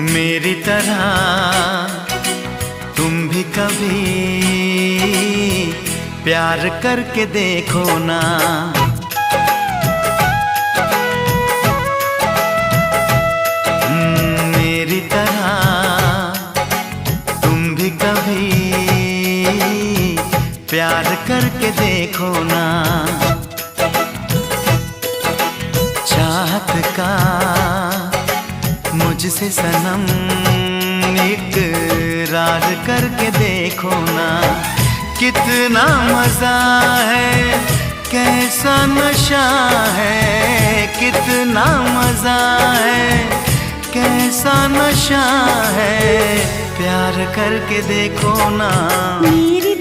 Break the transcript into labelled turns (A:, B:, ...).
A: मेरी तरह तुम भी कभी प्यार करके देखो ना। मेरी तरह तुम भी कभी प्यार करके देखो ना। चाहत का मुझसे सनम इकरार करके देखो ना। कितना मजा है, कैसा नशा है, कितना मजा है, कैसा नशा है, प्यार करके देखो ना।
B: मेरी